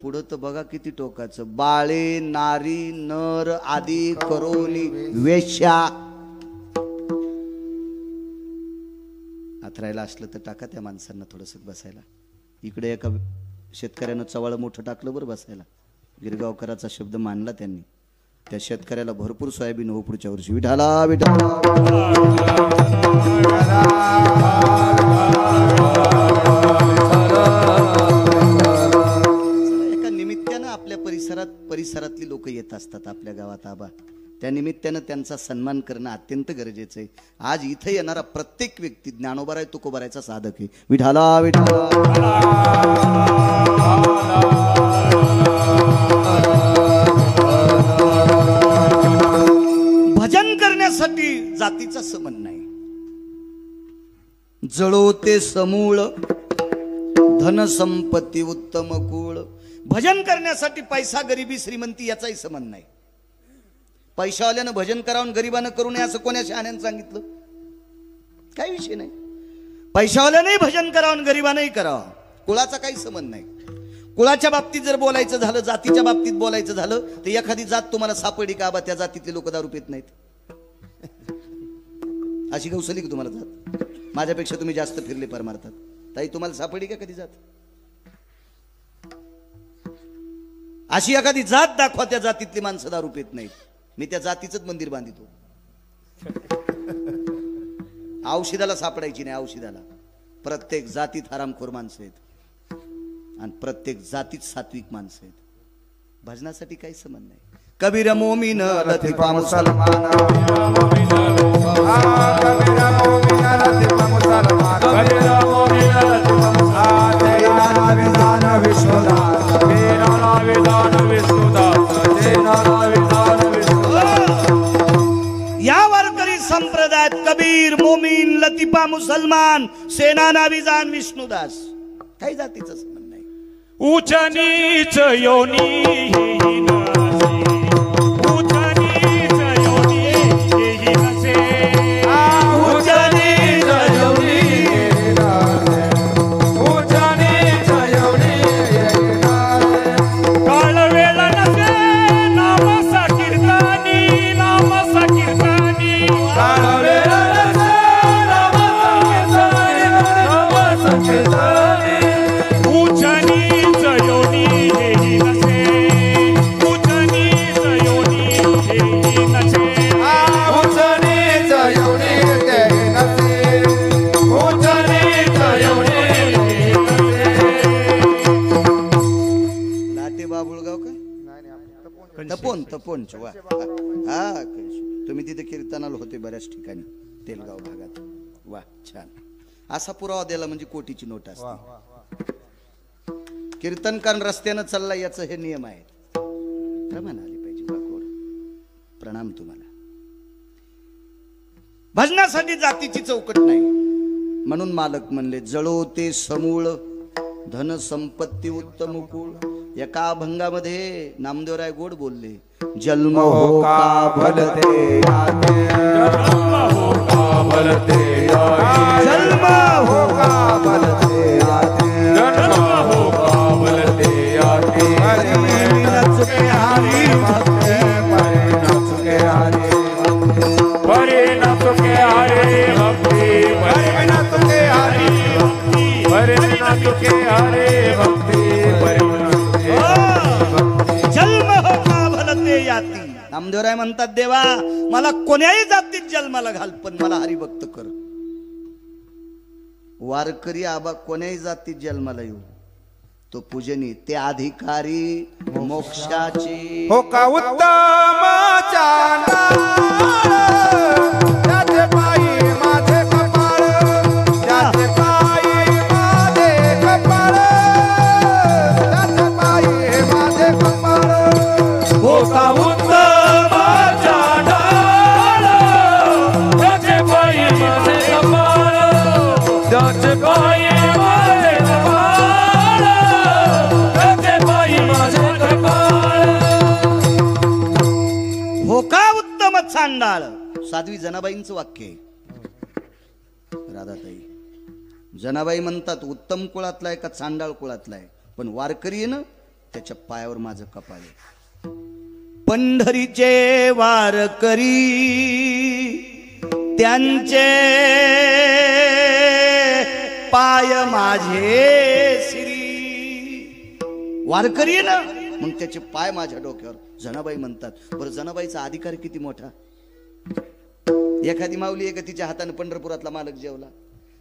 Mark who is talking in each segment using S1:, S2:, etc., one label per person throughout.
S1: पुढं तर बघा किती टोकाचं, बाळे नारी नर आदी करोनी वेश्या. आथरायला असलं तर टाका त्या माणसांना थोडंसं बसायला. इकडे एका शेतकऱ्यानं चवाळ मोठं टाकलं बरं बसायला. गिरगावकराचा शब्द मानला त्यांनी. त्या शेतकऱ्याला भरपूर सोयाबीन हो पुढच्या वर्षी. विठाला विठाला एका निमित्तानं आपल्या परिसरातली लोक येत असतात आपल्या गावात आबा. त्या निमित्तानं त्यांचा सन्मान करणं अत्यंत गरजेचं आहे. आज इथे येणारा प्रत्येक व्यक्ती ज्ञानोबाराय तुकोबारायचा साधक आहे. विठाला विठाला भजन करण्यासाठी जातीचा संबंध नाही. जळो ते समूळ धन संपत्ती उत्तम कुळ. भजन करण्यासाठी पैसा गरिबी श्रीमंती याचाही संबंध नाही. पैशावाल्यानं भजन करावं गरिबानं करू नये असं कोण्या शहाण्यानं सांगितलं? काही विषय नाही. पैशावाल्यानंही भजन करावं गरिबानंही करावं. कुळाचा काही संबंध नाही. कुळाच्या बाबतीत जर बोलायचं झालं, जातीच्या बाबतीत बोलायचं झालं तर एखादी जात तुम्हाला सापडली का बा त्या जातीतले लोक दारू पित नाहीत? अशी गौसली की तुम्हाला जात? माझ्यापेक्षा तुम्ही जास्त फिरले पर मारतात. ताई तुम्हाला सापडली का कधी जात? अशी एखादी जात दाखवा त्या जातीतली माणसं दारू पित नाहीत. मी त्या जातीचंच मंदिर बांधितो. औषधाला सापडायची नाही. औषधाला प्रत्येक जातीत हरामखोर माणसं आहेत आणि प्रत्येक जातीत सात्विक माणसं आहेत. भजनासाठी काही संबंध नाही. कबीर मोमीन लतीफा मुसलमान, कबीर मोमीन लतीफा मुसलमान, कबीर मोमीन लतीफा मुसलमान, तेरा विधान विश्वदास, तेरा विधान विश्वदास, तेरा विधान विश्वदास. या वारकरी संप्रदायात कबीर मोमीन लतीफा मुसलमान, सेना विधान विष्णुदास काही जातीचं संबंध नाही.
S2: उच्च नीच योनी
S1: तपोन हा तुम्ही तिथे कीर्तनाला होते बऱ्याच ठिकाणी तेलगाव भागात. वा छान. असा पुरावा द्यायला म्हणजे कोटीची नोट असते. कीर्तनकार रस्त्यानं चालला याचं हे नियम आहे. प्रमाण आले पाहिजे. वाकोड प्रणाम तुम्हाला. भजनासाठी जातीची चौकट नाही. म्हणून मालक म्हणले जळो ते समूळ धन संपत्ती उत्तम कुळ. एका अभंगामध्ये नामदेवराय गोड बोलले, जन्म हो का भलते आते, जन्म हो का भलते आते, जन्म हो का भलते आते, जन्म हो का भलते आते. हरी नचके हरी भक्ते, परे नचके हरी भक्ते, परे नचके हरी भक्ति, परे नचके हरी भक्ति, परे नचके हरी भक्ति, परे नामदेवराय म्हणतात देवा मला कोण्याही जातीत जन्माला घाल पण मला हरिभक्त कर. वारकरी आबा कोण्याही जातीत जन्माला येऊ तो पूजनी ते अधिकारी मोक्षाचे.
S3: हो का उत्तम त्याचे पायी माझे कपाळ, त्याचे पायी माझे कपाळ, त्याचे पायी माझे कपाळ.
S2: हो का उत्तम त्याचे पायी माझे कपाळ, त्याचे पायी माझे कपाळ, त्याचे पायी माझे कपाळ.
S1: हो का उत्तम चांडाळ. साध्वी जनाबाईंचं वाक्य आहे. राधाताई जनाबाई म्हणतात उत्तम कुळातला आहे का चांडाळ कुळातला आहे. पण वारकरी आहे ना त्याच्या पायावर माझं कपाळ आहे. पंढरीचे वारकरी त्यांचे पाय माझे श्री. वारकरी आहे ना, मग त्याचे पाय माझ्या डोक्यावर. जनाबाई म्हणतात, बरं जनाबाईचा अधिकार किती मोठा. एखादी माऊली आहे का तिच्या हाताने पंढरपुरातला मालक जेवला.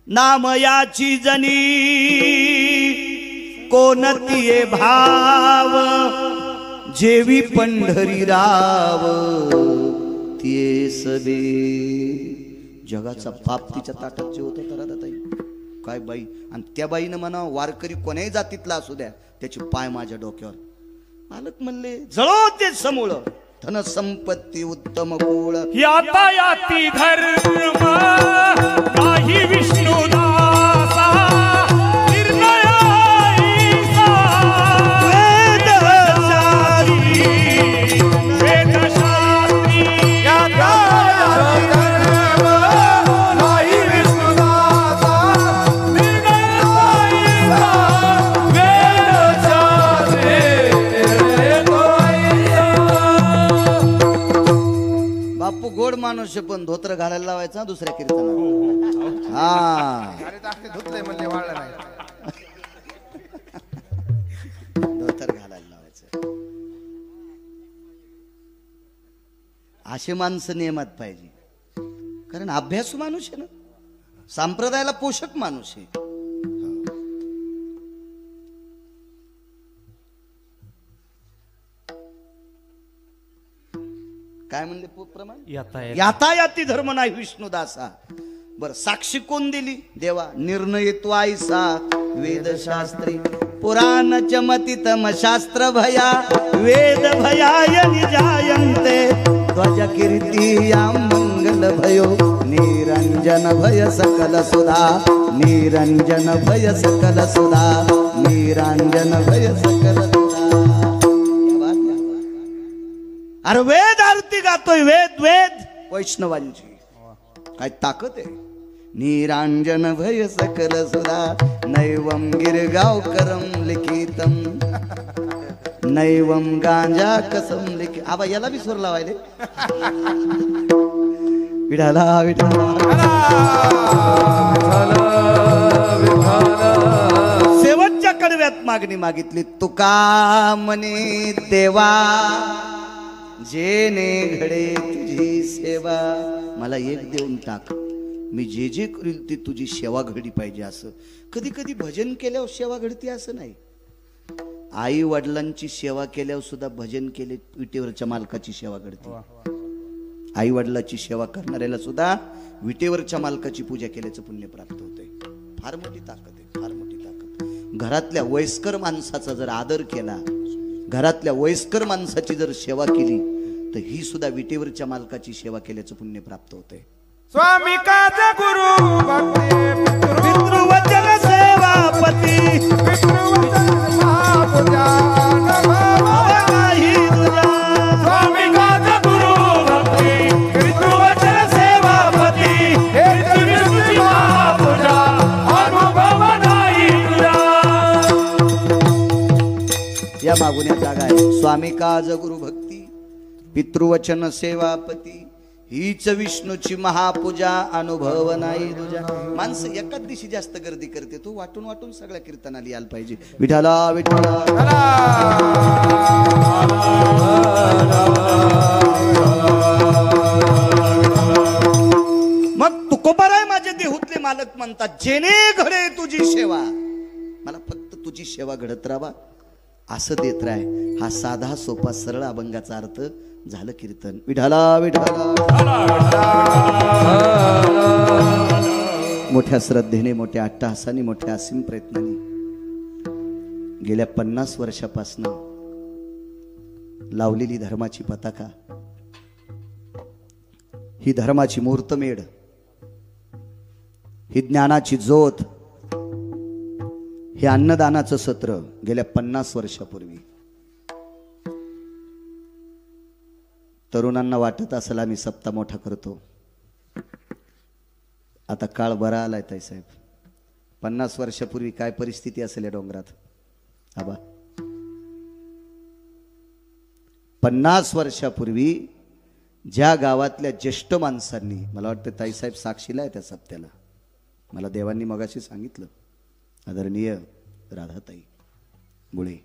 S1: नाम याची जनी कोणतीये भाव, जेवी पंढरी राव ते सबे. जगाचा पाप तिच्या ताटात जेवत होता राधाताई. काय बाई. आणि त्या बाईनं म्हणा वारकरी कोण्याही जातीतला असू द्या, त्याचे पाय माझ्या डोक्यावर. मालक म्हणले जळो ते समूळ, धन संपत्ती उत्तम कुळ.
S2: यातायाती धर्म नाही विष्णुदासा, निर्णयाईसा वेदशास्त्री. वेदशास्त्री
S3: यातायाती धर्म नाही विष्णुदासा,
S2: निर्णयाईसा वेदशास्त्री.
S1: बापू गोड माणूस आहे, पण धोत्र घालायला लावायचा दुसऱ्या कीर्तनात. हा
S3: अरे ते धुतलंय म्हणले वाळलं नाही.
S1: धोतर घालायला लावायचं. असे माणसं नियमात पाहिजे, कारण अभ्यासू माणूस आहे ना, संप्रदायाला पोषक माणूस आहे. काय म्हणले प्रमाण. यातायाती धर्म नाही विष्णुदासा. बर साक्षी कोण दिली. देवा. निर्णय तो आईसा वेदशास्त्री. पुराण चमतितम शास्त्र भया वेद भयाय निजायन्ते. ध्वज कीर्तिया मंगल भयो निरंजन भय सकल सुधा. निरंजन भय सकल सुधा. निरंजन भय सकल सुधा. अरे वेद आरती गातोय. वेद वेद वैष्णवांची काय ताकद आहे. निरांजन भय सकल सुधा. नैवम गिरगावकरम लिखितम. नैवम गांजा कसम लिखित. आबा याला बी सूर लावायले. विठाला विठाला. शेवटच्या कडव्यात मागणी मागितली. तुका म्हणे देवा जेने घडे तुझी सेवा. मला एक देऊन टाक, मी जे जे करील ती तुझी सेवा घडली पाहिजे. असं कधी कधी भजन केल्यावर सेवा घडते असं नाही. आई वडिलांची सेवा केल्यावर सुद्धा भजन केले विटेवरच्या मालकाची सेवा घडते. आई वडिलांची सेवा करणाऱ्याला सुद्धा विटेवरच्या मालकाची पूजा केल्याचं पुण्य प्राप्त होते. फार मोठी ताकद आहे, फार मोठी ताकद. घरातल्या वयस्कर माणसाचा जर आदर केला, घरातल्या वयस्कर माणसाची जर सेवा केली, तर ही सुद्धा विटेवरच्या मालकाची सेवा केल्याचं पुण्य प्राप्त होते.
S3: स्वामी काज गुरु भक्ती
S1: पितृवचन सेवापती.
S3: पितृवचन महापूजा
S1: नाही तुझा.
S2: स्वामी काज गुरु भक्ती पितृवचन सेवापती. हे तुझी महापूजा अनुभव नाही तुझा.
S1: या मागून या जागा आहे. स्वामी काज गुरु भक्ती पितृवचन सेवापती. हीच विष्णूची महापूजा अनुभव नाही तुझ्या. माणसं एकाच दिवशी जास्त गर्दी करते. तू वाटून वाटून सगळ्या कीर्तनाला यायला पाहिजे. विठाला विठाला. मग तुकोबाराय माझे देहूतले मालक म्हणतात, जेने घडे तुझी सेवा. मला फक्त तुझी सेवा घडत राहा असं देत राय. हा साधा सोपा सरळ अभंगाचा अर्थ झालं कीर्तन. विठाला विठाला. मोठ्या श्रद्धेने, मोठ्या अट्टहासाने, मोठ्या असीम प्रयत्नाने गेल्या 50 वर्षापासून लावलेली धर्माची पताका, ही धर्माची मुहूर्तमेढ, ही ज्ञानाची ज्योत, हे अन्नदानाचं सत्र गेल्या 50 वर्षापूर्वी तरुणांना वाटत असेल आम्ही सप्ताह मोठा करतो. आता काळ बरा आलाय ताईसाहेब. 50 वर्षापूर्वी काय परिस्थिती असेल या डोंगरात. आबा 50 वर्षापूर्वी ज्या गावातल्या ज्येष्ठ माणसांनी, मला वाटतं ताईसाहेब साक्षीला आहे त्या सप्त्याला, मला देवांनी मगाशी सांगितलं, आदरणीय राधाताई मुळे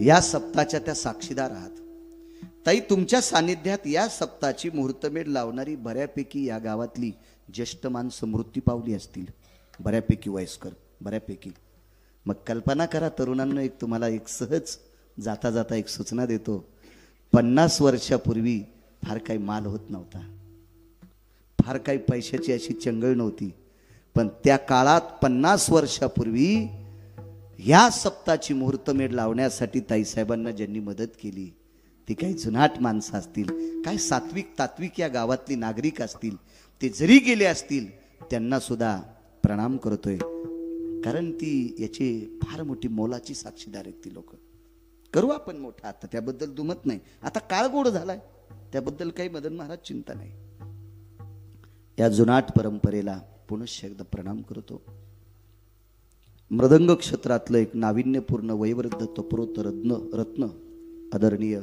S1: या सप्ताहाच्या त्या साक्षीदार आहात. ताई, तुमच्या सानिध्यात या सप्ताहाची मुहूर्तमेढ लावणारी बऱ्यापैकी या गावातली ज्येष्ठ माणसं मृत्यू पावली असतील, बऱ्यापैकी वयस्कर, बऱ्यापैकी. मग कल्पना करा तरुणांना, एक तुम्हाला एक सहज जाता जाता एक सूचना देतो. 50 वर्षापूर्वी फार काही माल होत नव्हता, फार काही पैशाची अशी चंगळ नव्हती, पण त्या काळात 50 वर्षापूर्वी ह्या सप्ताहाची मुहूर्तमेढ लावण्यासाठी ताईसाहेबांना ज्यांनी मदत केली ती काही जुनाट माणसं असतील, काय सात्विक तात्विक या गावातली नागरिक असतील, ते जरी गेले असतील त्यांना सुद्धा प्रणाम करतोय. कारण ती याची फार मोठी मोलाची साक्षीदार आहेत ती लोक. करू आपण मोठा, आता त्याबद्दल दुमत नाही, आता काळ गोड झालाय, त्याबद्दल काही मदन महाराज चिंता नाही. या जुनाट परंपरेला पुनश्च एकदा प्रणाम करतो. मृदंग क्षेत्रातलं एक नाविन्यपूर्ण वयवृद्ध तपोरोत रत्न आदरणीय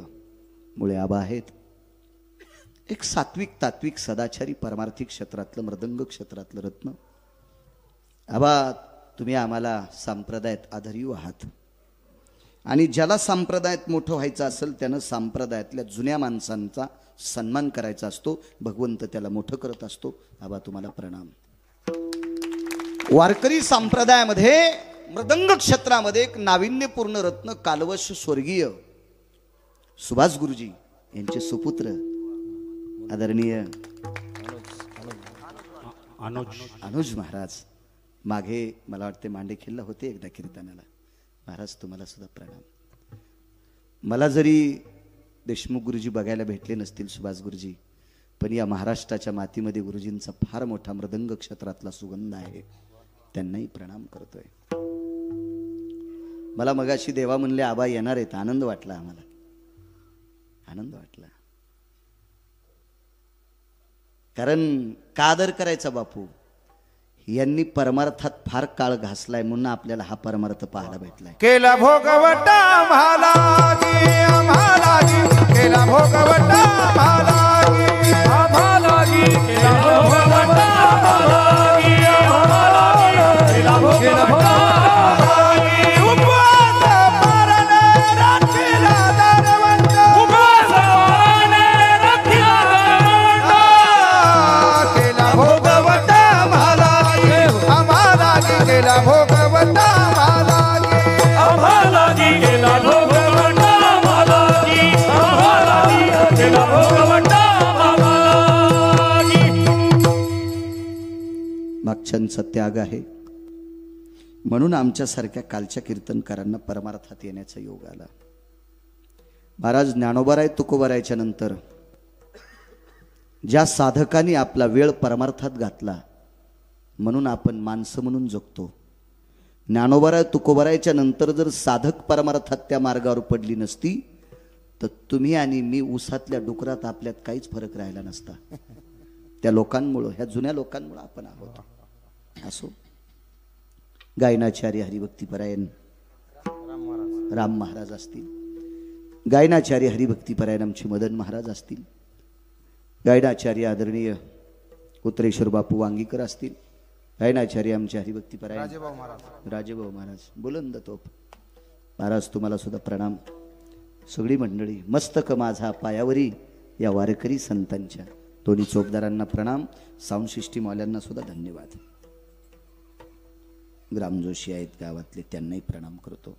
S1: मुळे आबा आहेत. एक सात्विक तात्विक सदाचारी परमार्थिक क्षेत्रातलं मृदंग क्षेत्रातलं रत्न. आबा, तुम्ही आम्हाला संप्रदायात आधारीव आहात, आणि ज्याला संप्रदायात मोठं व्हायचं असेल त्यानं संप्रदायातल्या जुन्या माणसांचा सन्मान करायचा असतो, भगवंत त्याला मोठं करत असतो. आबा, तुम्हाला प्रणाम. वारकरी संप्रदायामध्ये मृदंग क्षेत्रामध्ये एक नाविन्यपूर्ण रत्न कालवश स्वर्गीय सुभाष गुरुजी यांचे सुपुत्र आदरणीय अनुज महाराज मागे मला वाटते मांडेखिल्ला होते एकदा कीर्तनाला. महाराज, तुम्हाला सुद्धा प्रणाम. मला जरी देशमुख गुरुजी बघायला भेटले नसतील, सुभाष गुरुजी, पण या महाराष्ट्राच्या मातीमध्ये गुरुजींचा फार मोठा मृदंग क्षेत्रातला सुगंध आहे, त्यांनाही प्रणाम करतोय. मला मगाशी देवा म्हणले आबा येणार आहेत, आनंद वाटला, आम्हाला आनंद वाटला. कारण का आदर करायचा बापू, यांनी परमार्थात फार काळ घासलाय म्हणून आपल्याला हा परमार्थ पाहायला भेटलाय.
S3: केला भोगवटा आम्हाला केला भोगवटा आम्हाला
S2: केला भोगवटा केला भोगवटा
S1: मागच्यांचा त्याग आहे म्हणून आमच्यासारख्या कालच्या कीर्तनकारांना परमार्थात येण्याचा योग आला. महाराज ज्ञानोबाराय तुकोबारायच्या नंतर ज्या साधकांनी आपला वेळ परमार्थात घातला म्हणून आपण माणसं म्हणून जगतो. ज्ञानोबाराय तुकोबारायच्या नंतर जर साधक परमार्थात त्या मार्गावर पडली नसती तर तुम्ही आणि मी ऊसातल्या डुकरात आपल्यात काहीच फरक राहिला नसता. त्या लोकांमुळं, ह्या जुन्या लोकांमुळं आपण आहोत. असो, गायनाचार्य हरिभक्तीपरायण राम महाराज असतील, गायनाचार्य हरिभक्तीपरायण आमचे मदन महाराज असतील, गायनाचार्य आदरणीय उत्तरेश्वर बापू वांगीकर असतील, गायनाचार्य आमचे हरिभक्तीपरायण राजेभाऊ महाराज बुलंद तोप. महाराज, तुम्हाला सुद्धा प्रणाम. सगळी मंडळी, मस्तक माझा पायावरी या वारकरी संतांच्या दोन्ही चोपदारांना प्रणाम. साऊंड सिस्टीम वाल्यांना सुद्धा धन्यवाद. ग्रामजोशी आहेत गावातले, त्यांनाही प्रणाम करतो.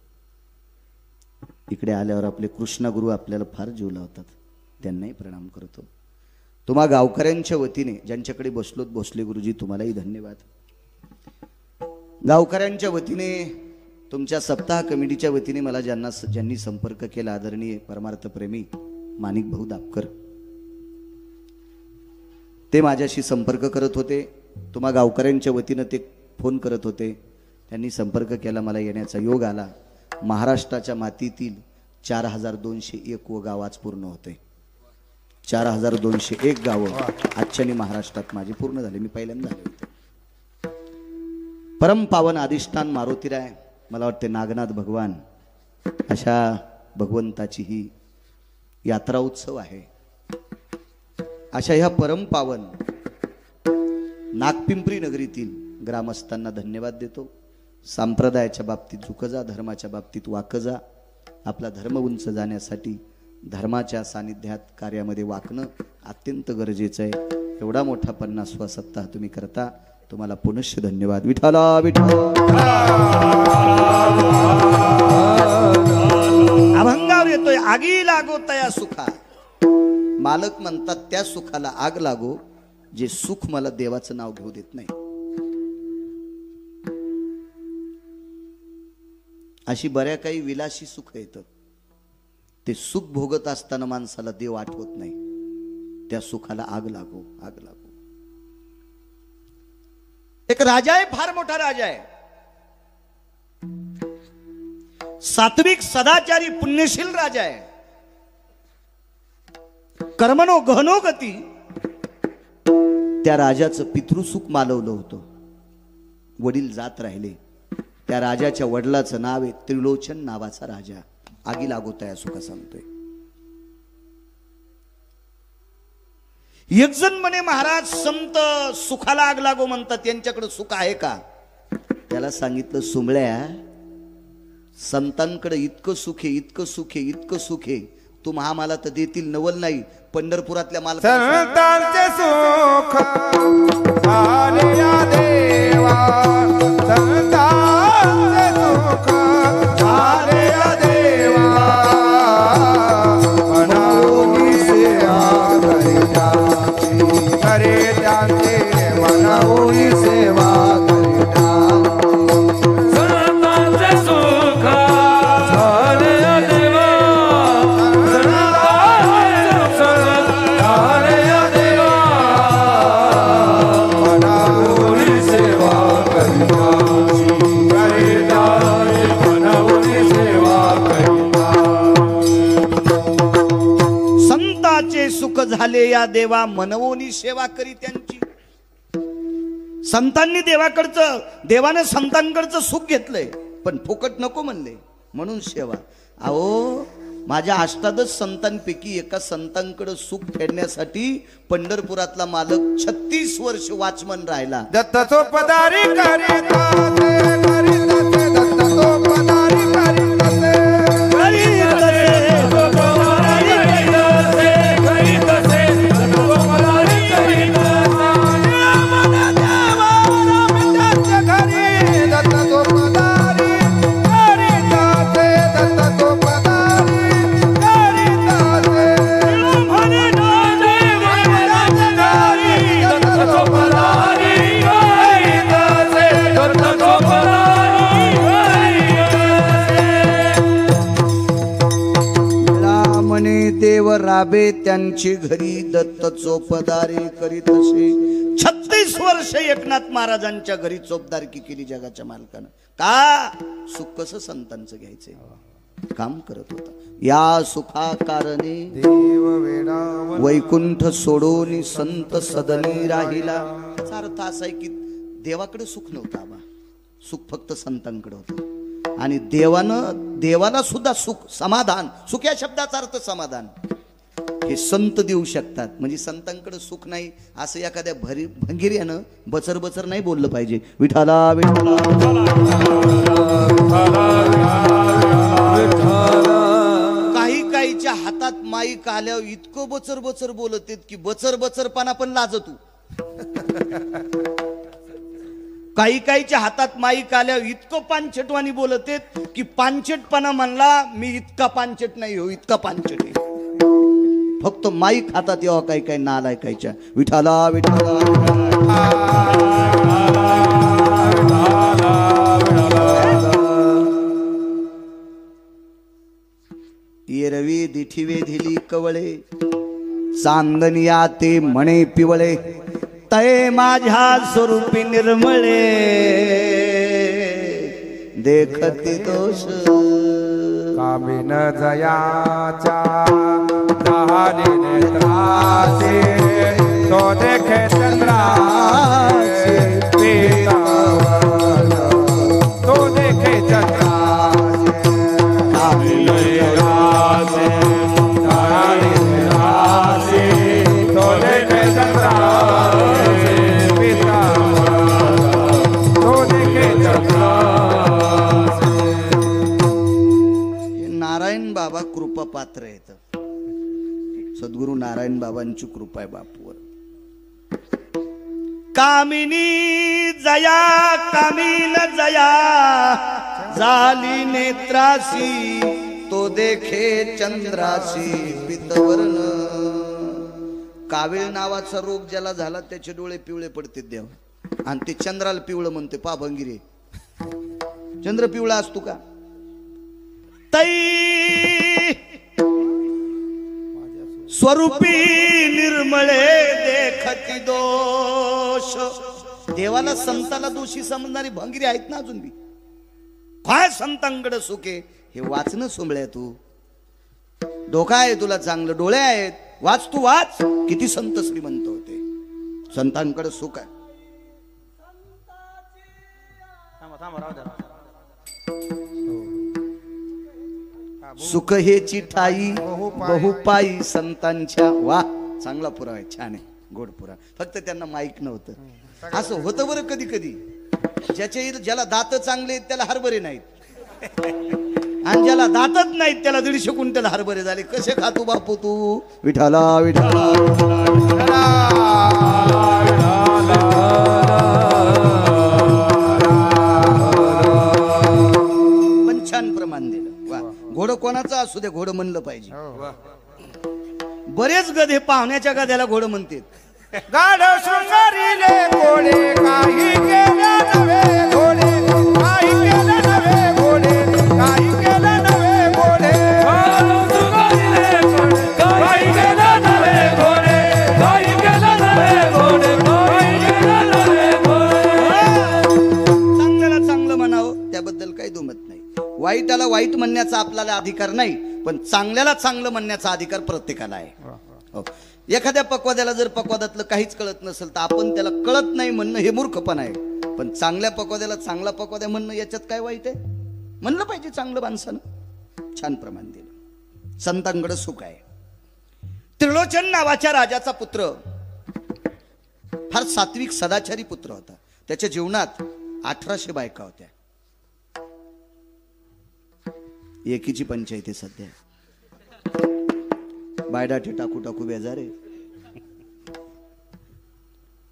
S1: इकडे आल्यावर आपले कृष्णा गुरु आपल्याला फार जीव लावतात, त्यांनाही प्रणाम करतो. तुम्हा गावकऱ्यांच्या वतीने ज्यांच्याकडे बसलोत भोसले गुरुजी, तुम्हालाही धन्यवाद. गावकऱ्यांच्या वतीने, तुमच्या सप्ताह कमिटीच्या वतीने मला ज्यांनी संपर्क केला, आदरणीय परमार्थप्रेमी माणिक भाऊ दापकर, ते माझ्याशी संपर्क करत होते. तुम्हा गावकऱ्यांच्या वतीनं ते फोन करत होते, त्यांनी संपर्क केला, मला येण्याचा योग आला. महाराष्ट्राच्या मातीतील 4201 गाव आज पूर्ण होते. 4201 गावं आजच्यानी महाराष्ट्रात माझी पूर्ण झाली. मी पहिल्यांदा आले होते. परम पावन अधिष्ठान मारुतीराय, मला वाटते नागनाथ भगवान, अशा भगवंताची ही यात्रा उत्सव आहे. अशा ह्या परमपावन नागपिंपरी नगरीतील ग्रामस्थांना धन्यवाद देतो. संप्रदायाच्या बाबतीत झुकजा, धर्माच्या बाबतीत वाकजा. आपला धर्म उंच जाण्यासाठी धर्माच्या सानिध्यात कार्यामध्ये वाकणं अत्यंत गरजेचं आहे. एवढा मोठा 50वा सप्ताह तुम्ही करता, तुम्हाला पुनश्च धन्यवाद. विठाला विठ्ठल. अभंगावर येतोय, आगी लागो तया सुखा. मालक म्हणतात त्या सुखाला आग लागो जे सुख मला देवाचं नाव घेऊ देत नाही. अशी बऱ्या काही विलासी सुख येतं, ते सुख भोगत असताना माणसाला देव आठवत नाही. त्या सुखाला आग लागो, आग लागो. एक राजा आहे, फार मोठा राजा आहे, सात्विक सदाचारी पुण्यशील राजा आहे. कर्मनो गहनो गती. त्या राजाचं पितृसुख मालवलं होतं. वडील जात राहिले. त्या राजाच्या वडिलाचं नाव आहे त्रिलोचन नावाचा राजा. आगी लागोत या सुखा सांगतोय. एक जण म्हणे, महाराज संत सुखाला आग लागो म्हणतात, त्यांच्याकडे सुख आहे का? त्याला सांगितलं, सुमळ्या, संतांकडे इतकं सुख आहे, इतकं सुख आहे, इतकं सुख आहे, तू आम्हाला तर देतील नवल नाही. पंढरपुरातल्या
S3: संतांचे सुख आले या देवा, संतांचे सुख आले या देवा, मनावोनी सेवा करे त्यांचे, मनावोनी सेवा
S2: संतांचे सुख झाले देवा,
S1: सुख झाले या देवा, मनवोनी सेवा करी त्यांची. संतांनी देवानं संतांकडचं सुख घेतलंय, पण फुकट नको म्हणले, म्हणून सेवा. अहो, माझ्या अष्टादश संतांपैकी एका संतांकडे सुख फेडण्यासाठी पंढरपुरातला मालक 36 वर्ष वॉचमन राहिला.
S3: दत्त चोपदारी करीताते, करीताते, दत्त चोपदारी करीताते,
S1: देव राबे त्यांची घरी, दत्त चोपदारी करीत असे. 36 वर्ष एकनाथ महाराजांच्या घरी चोपदारकी केली जगाच्या मालकानं. का? सुख कसं संतांचं घ्यायचंय, काम करत होता. या सुखा कारणे
S3: देव वेडावला,
S1: वैकुंठ सोडून संत सदनी राहिला. याचा अर्थ असा आहे की देवाकडे सुख नव्हतं आबा, सुख फक्त संतांकडे होतं. आणि देवाला सुद्धा सुख, समाधान, सुख या शब्दाचा अर्थ समाधान, हे संत देऊ शकतात. म्हणजे संतांकडे सुख नाही असं एखाद्या भंगिऱ्यानं बचर बचर नाही बोललं पाहिजे. विठाला विठाला. काही काहीच्या हातात माईक आल्यावर इतकं बचर बचर बोलत की बचर बचरपणा पण लाजतू. काही काहीच्या हातात माईक आल्यावर इतकं पानचटवानी बोलत की पानचटपणा म्हणला मी इतका पानचट नाही हो, इतका पानचट आहे. फक्त माईक हातात यावं काही काही नालायकायच्या. विठाला विठाला. येरवी दिठीवे धिली कवळे, चांदनिया ते म्हणे पिवळे, तय माझ्या स्वरूपी निर्मळे, देखती दोष
S3: कामिन जयाचा झाले नेत्रासे, तो देखे चंद्राचे पीतांबर, तो देखे चंद्राचे कामिन जयाचे झाले
S1: नारायण बाबा कृपा पात्र आहेत. सद्गुरु नारायण बाबांची कृपा आहे बापूवर. कामिनी जया कामिन जया झाली नेत्रासी तो देखे चंद्रासी पितवर्ण. कावीळ नावाचा रोग ज्याला झाला त्याचे डोळे पिवळे पडते देव, आणि ते चंद्राला पिवळं म्हणते. पा भंगिरे, चंद्र पिवळा असतो का? तै स्वरूपी निर्मळे देखती दोष. देवाला संताला दोषी समजणारी भंगिरी आहेत ना अजून बी. काय संतांकडे सुखे हे वाचणं सोमळ्या. तू डोका आहे तुला चांगलं, डोळे आहेत, वाच तू वाच. किती संत श्रीमंत होते, संतांकडे सुख आहे. सुख हे चिठाई बहुपाई संतांच्या. वा, चांगला पुरावा आहे, छान आहे, गोड पुरा. फक्त त्यांना माईक नव्हतं. असं होतं बरं कधी कधी. ज्याला दात चांगले आहेत त्याला हरभरे नाहीत, आणि ज्याला दातच नाहीत त्याला 150 क्विंटल हरभरे झाले. कसे खातो बापू तू? विठाला विठाला पण छान प्रमाण दिलं. वा, घोडं कोणाचं असू दे, घोडं म्हणलं पाहिजे. बरेच गधे पाहुण्याच्या गध्याला घोडं म्हणतात.
S3: गाढ शृंगारीले घोडे काही केलं नव्हे घोडे, काही केलं नव्हे घोडे, काही केलं नव्हे घोडे.
S2: काही केलं नव्हे घोडे, काही केलं नव्हे घोडे, काही केलं नव्हे घोडे.
S1: चांगल्याला चांगलं म्हणावं त्याबद्दल काही दुमत नाही. वाईटाला वाईट म्हणण्याचा आपल्याला अधिकार नाही, पण चांगल्याला चांगलं म्हणण्याचा अधिकार प्रत्येकाला आहे. हो. एखाद्या पक्वाद्याला जर पक्वादातलं काहीच कळत नसेल तर आपण त्याला कळत नाही म्हणणं हे मूर्खपणा आहे. पण चांगल्या पक्वाद्याला चांगला पक्वाद्या म्हणणं याच्यात काय वाईट आहे? म्हणलं पाहिजे चांगलं माणसानं. छान प्रमाण दिलं. संतांकडे सुख आहे. त्रिलोचन नावाच्या राजाचा पुत्र फार सात्विक सदाचारी पुत्र होता. त्याच्या जीवनात 1800 बायका होत्या. एकीची पंचायत आहे सध्या. बायडाटे टाकू टाकू बेजारे.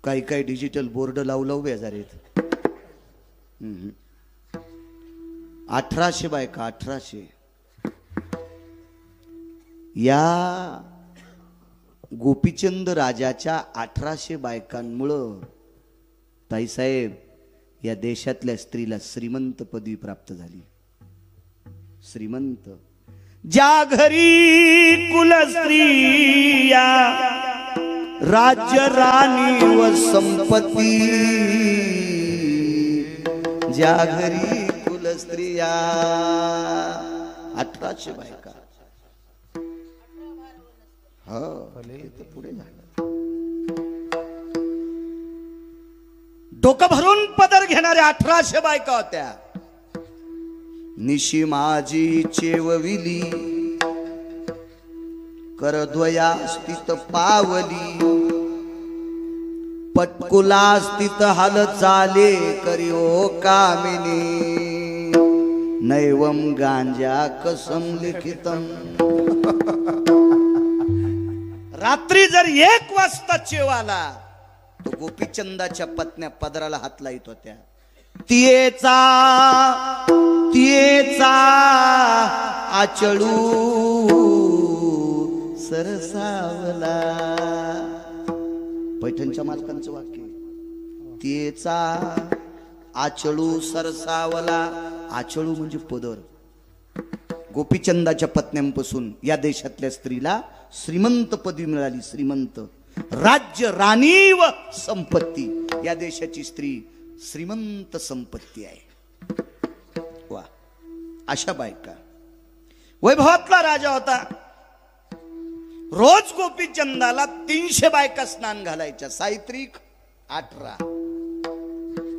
S1: काही काही डिजिटल बोर्ड लावू बेजारे. 1800 बायका, 1800. या गोपीचंद राजाच्या 1800 बायकांमुळं ताईसाहेब या देशातल्या स्त्रीला श्रीमंत पदवी प्राप्त झाली. श्रीमंत. ज्या घरी कुलस्त्रिया राज्य राणी व संपत्ती, ज्या घरी कुलस्त्रिया. 1800 बायका. हो, पुढे झालं. डोकं भरून पदर घेणाऱ्या 1800 बायका होत्या. निशी माझी चेवविली करद्वया स्थित पावली, पटकुला स्थित हाल चाले करिओ कामिनी, नैवम गांजा कसम लिखितम. रात्री जर 1 वाजता चेव आला तो गोपीचंदाच्या पत्न्या पदराला हात लाईत होत्या. तियेचा आचळू सरसावला. पैठणच्या मालकांचं वाक्य. तियेचा आचळू सरसावला. आचळू म्हणजे पदर. गोपीचंदाच्या पत्न्यांपासून या देशातल्या स्त्रीला श्रीमंत पदवी मिळाली. श्रीमंत. राज्य राणी व संपत्ती. या देशाची स्त्री श्रीमंत संपत्ती आहे. वा, अशा बायका. वैभवातला राजा होता. रोज गोपीचंदाला 300 बायका स्नान घालायच्या. सावित्रिक 18.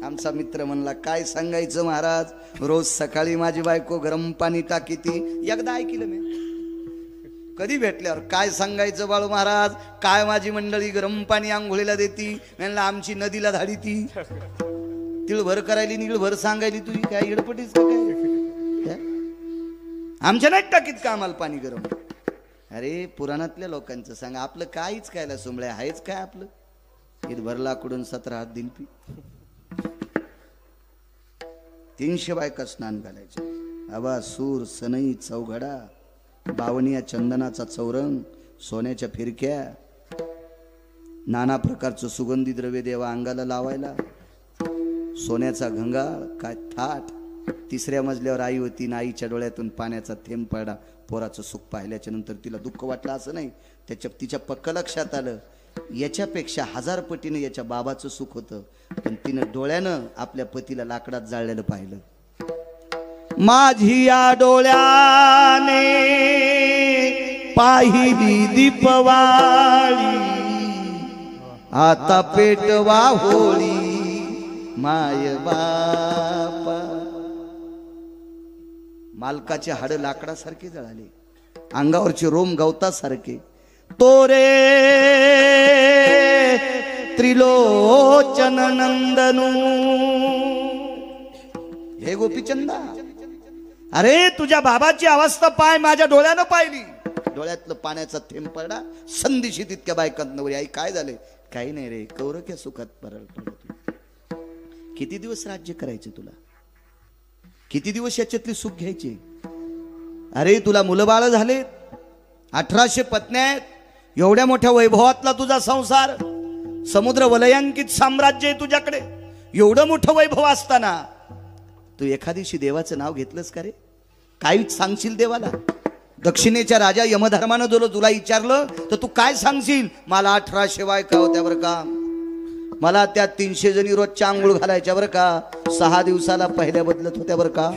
S1: आमचा मित्र म्हणला काय सांगायचं महाराज, रोज सकाळी माझी बायको गरम पाणी टाकीती. एकदा ऐकलं मी. कधी भेटल्यावर काय सांगायचं बाळू महाराज, काय माझी मंडळी गरम पाणी आंघोळीला देती. म्हणला आमची नदीला धाडी ती. तिळभर करायली निळभर सांगायली. तुझी काय इडपटीच काय. आमच्या नाहीत टाकीत का आम्हाला पाणी गरम? अरे पुराणातल्या लोकांचं सांग, आपलं काहीच कायला सुंबळ्या आहेच काय आपलं? ईद भरला कडून 17 हात दिलपी 300 बायका स्नान घालायचे. आबा सूर सनई चौघडा बावनिया चंदनाचा चौरंग सोन्याच्या फिरक्या नाना प्रकारचं सुगंधी द्रव्य देवा अंगाला लावायला सोन्याचा घंगाळ काय थाट. 3ऱ्या मजल्यावर आई होती ना आईच्या डोळ्यातून पाण्याचा थेंब पडला. पोराचं सुख पाहिल्याच्या नंतर तिला दुःख वाटलं असं नाही, तिच्या पक्क लक्षात आलं याच्यापेक्षा 1000 पटीने याच्या बाबाचं सुख होतं. पण तिनं डोळ्यानं आपल्या पतीला लाकडात जाळलेलं पाहिलं. माझी या डोळ्याने पाहिली दीपवाळी आता पेटवा होळी माय बापा. मालकाचे हाड लाकडासारखे जळाले, अंगावरचे रोम गवतासारखे. तोरे त्रिलोचन नंदनू. हे गोपीचंदा, अरे तुझ्या बाबाची अवस्था पाय, माझ्या डोळ्यानं पाहिली. डोळ्यातलं पाण्याचा थेंब पडला. संदिशी तितक्या बायकांवर आई काय झाले? काही नाही रे, कौरक्या सुखात पडत. किती दिवस राज्य करायचे तुला? किती दिवस याच्यातली सुख घ्यायचे? अरे तुला मुलं बाळ झाले, 1800 पत्न्या आहेत, एवढ्या मोठ्या वैभवातला तुझा संसार, समुद्र वलयांकित साम्राज्य आहे तुझ्याकडे. एवढं मोठं वैभव असताना तू एखादीशी देवाचं नाव घेतलंस का रे? काहीच सांगशील देवाला? दक्षिणेच्या राजा यमधर्मानं जो तुला विचारलं तर तू काय सांगशील? मला 1800 बायका होत्या बरं का, मला त्या 300 जणी रोजच्या आंघोळ घालायच्या बरं का, 6 दिवसाला पहिल्या बदलत होत्या बरं का,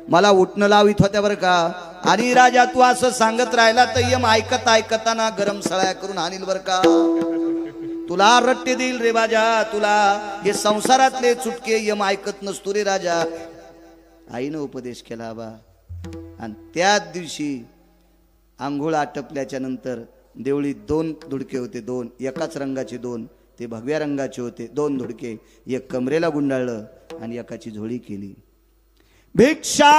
S1: मला उठणं लावित होत्या बरं का. आणि राजा तू असं सांगत राहिला तर यम ऐकताना गरम सळ्या करून आणील बरं का. तुला रट्टे देईल रे राजा, तुला हे संसारातले चुटके यम ऐकत नसतो रे राजा. आईनं उपदेश केला बा. आणि त्याच दिवशी आंघोळ आटपल्याच्या नंतर देवळीत 2 धुडके होते, 2 एकाच रंगाचे 2, ते भगव्या रंगाचे होते. 2 धुडके, एक कमरेला गुंडाळलं आणि एकाची झोळी केली. भिक्षा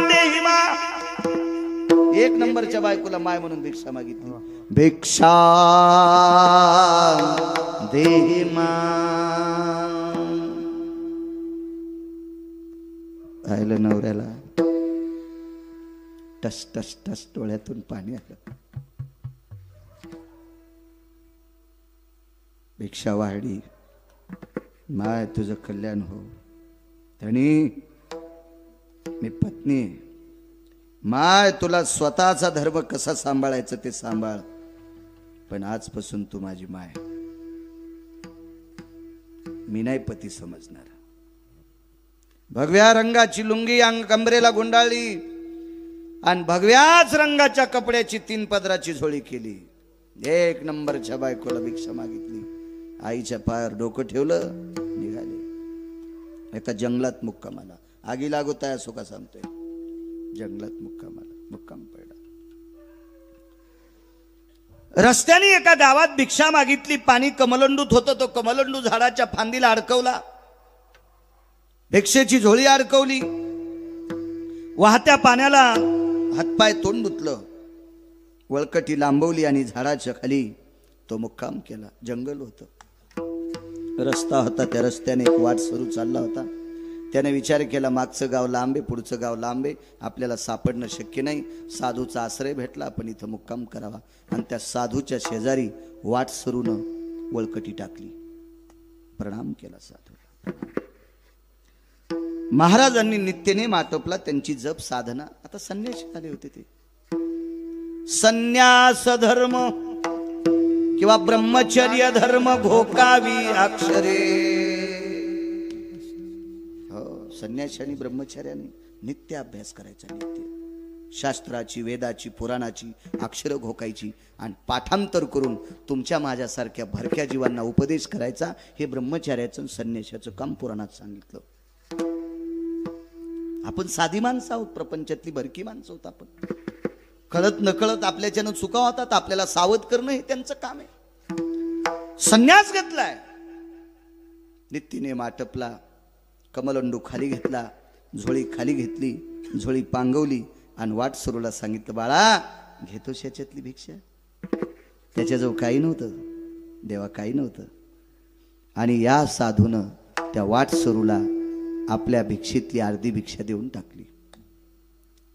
S1: देही मा. 1 नंबरच्या बायकोला माय म्हणून भिक्षा मागितली. भिक्षा देही मा. पाहिलं नवऱ्याला, टस टस टस डोळ्यातून पाणी आलं. भिक्षा वाढली. माय तुझं कल्याण हो. धनी मी पत्नी, माय तुला स्वतःचा धर्म कसा सांभाळायचं ते सांभाळ, पण आजपासून तू माझी माय. मी नाही पती समजणार. भगव्या रंगाची लुंगी कमरेला गुंडाळली आणि भगव्याच रंगाच्या कपड्याची 3 पदराची झोळी केली. 1 नंबरच्या बायकोला भिक्षा मागितली. आईच्या पायावर डोकं ठेवलं, निघाले. एका जंगलात मुक्कामाला. आगी लागत आहे असो का सांगतोय. जंगलात मुक्काम पडला. रस्त्याने एका गावात भिक्षा मागितली. पाणी कमलंडूत होतं, तो कमलंडू झाडाच्या फांदीला अडकवला. भिक्षेची झोळी अडकवली. वाहत्या पाण्याला हातपाय तोंड धुतलं, वळकटी लांबवली आणि झाडाच्या खाली तो मुक्काम केला. जंगल होतं, रस्ता होता. त्या रस्त्याने एक वाट सुरू चालला होता. त्याने विचार केला, मागचं गाव लांबे, पुढचं गाव लांबे, आपल्याला सापडणं शक्य नाही. साधूचा आश्रय भेटला, आपण इथं मुक्काम करावा. आणि त्या साधूच्या शेजारी वाट सुरूनं वळकटी टाकली. प्रणाम केला साधूला. महाराजांनी नित्यने माटपला त्यांची जप साधना. आता संन्यासी आले होते ते. संन्यास धर्म किंवा ब्रह्मचर्य धर्म घोकावी अक्षरे. हो, संन्यासी आणि ब्रह्मचर्याने नित्य अभ्यास करायचा. नित्य शास्त्राची, वेदाची, पुराणाची अक्षरं घोकायची आणि पाठांतर करून तुमच्या माझ्यासारख्या भरक्या जीवांना उपदेश करायचा. हे ब्रह्मचर्याचं संन्यासाचं काम पुराणात सांगितलं. आपण साधी माणसं आहोत, प्रपंचातली भरकी माणसं आहोत. आपण कळत नकळत आपल्याच्यानं चुका होतात. आपल्याला सावध करणं हे त्यांचं काम आहे. संन्यास घेतलाय. नित्यनेम आटपला, कमलंडू खाली घेतला, झोळी खाली घेतली, झोळी पांगवली आणि वाट सुरूला सांगितलं, बाळा घेतोस याच्यातली भिक्षा. त्याच्याजवळ काही नव्हतं, देवा काही नव्हतं. आणि या साधूनं त्या वाट सुरूला आपल्या भिक्षेतली अर्धी भिक्षा देऊन टाकली.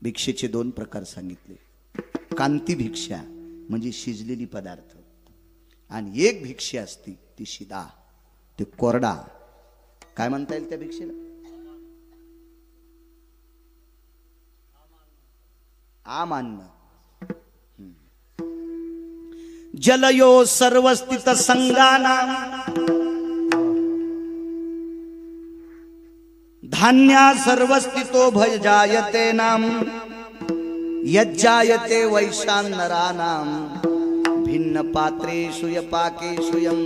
S1: भिक्षेचे 2 प्रकार सांगितले. कांती भिक्षा म्हणजे शिजलेली पदार्थ, आणि एक भिक्षा असती ती शिदा, ते कोरडा. काय म्हणता येईल त्या भिक्षेला? आमान्न. जलयो सर्वस्थित संगाना धान्या सर्वस्थितो भजायते नाम यज्जायते वैशानरानाम भिन्न पात्रेषु यपाकेषु यम.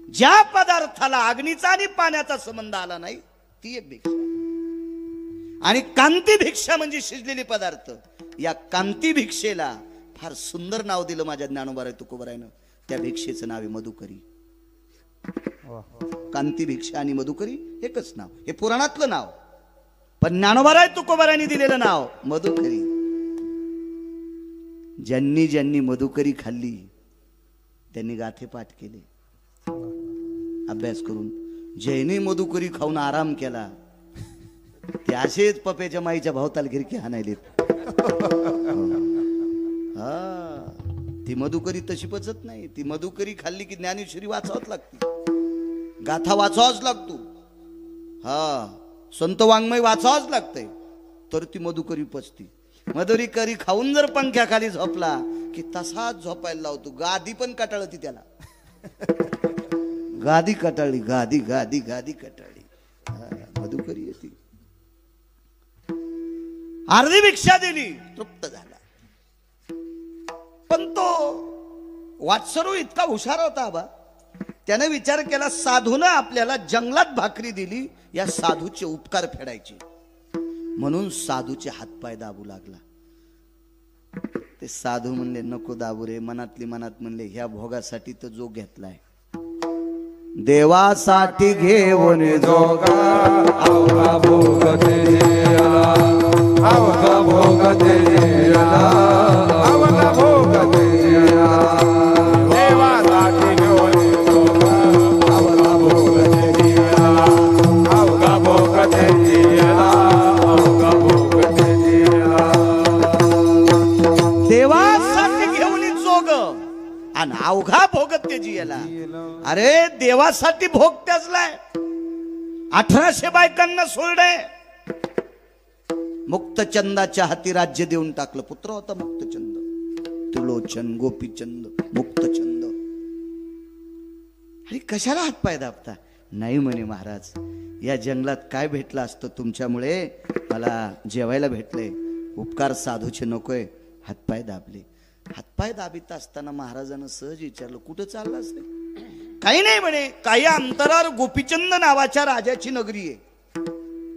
S1: ज्या पदार्थाला अग्नीचा आणि पाण्याचा संबंध आला नाही ती एक भिक्षा. आणि कांती भिक्षा म्हणजे शिजलेले पदार्थ. या कांती भिक्षेला फार सुंदर नाव दिलं माझ्या ज्ञानोबा तुकोबरायनं. त्या भिक्षेचं नाव आहे मधुकरी. कांती भिक्षा आणि मधुकरी एकच नाव, हे पुराणातलं नाव, पण ज्ञानोबा तुकोबरायने दिलेलं नाव मधुकरी. ज्यांनी ज्यांनी मधुकरी खाल्ली त्यांनी गाथे पाठ केले अभ्यास करून. ज्याने मधुकरी खाऊन आराम केला ते असेच पप्याच्या माईच्या भावताल गिरकी हाणायलेत. ती मधुकरी तशी पचत नाही. ती मधुकरी खाल्ली की ज्ञानेश्वरी वाचावच लागते, गाथा वाचावाच लागतो. संत वाङ्मय वाचावाच लागतंय तर ती मधुकरी पचती. मधुकरी खाऊन जर पंख्याखाली झोपला की तसाच झोपायला लावतो. गादी पण कटाळती त्याला. गादी कटाळली, गादी गादी गादी कटाळली. मधुकरी येते. अर्धी भिक्षा दिली, तृप्त झाला. पण तो वाटसरू इतका हुशार होता आबा, त्याने विचार केला साधूनं आपल्याला जंगलात भाकरी दिली, या साधूचे उपकार फेडायचे. म्हणून साधूचे हातपाय दाबू लागला. ते साधू म्हणले नको दाबू रे. मनातली मनात म्हणले ह्या भोगासाठी तर जो घेतलाय देवासाठी घेऊन
S2: जोगा अवघा भोग तेजेला, अवघा भोग तेजेला, अवघा भोग तेजेला. देवासाठी घेऊन जोगा अवघा भोग तेजेला, अवघा भोग तेजेला, अवघा भोग तेजेला.
S1: देवासाठी घेऊन जोग आणि अवघा भोग त्याची याला. अरे देवासाठी भोग त्याचलाय. 1800 बायकांना सोडले. मुक्तचंदाच्या हाती राज्य देऊन टाकलं. पुत्र होता मुक्तचंद, त्रिलोचन, गोपीचंद, मुक्तचंद. अरे कशाला हातपाय दाबता? नाही म्हणे महाराज, या जंगलात काय भेटलं असतं तुमच्यामुळे मला जेवायला भेटले. उपकार साधूचे नकोय. हातपाय दाबले. हातपाय दाबीत असताना महाराजांना सहज विचारलं कुठं चाललास रे? काही नाही म्हणे, काही अंतरावर गोपीचंद नावाच्या राजाची नगरी आहे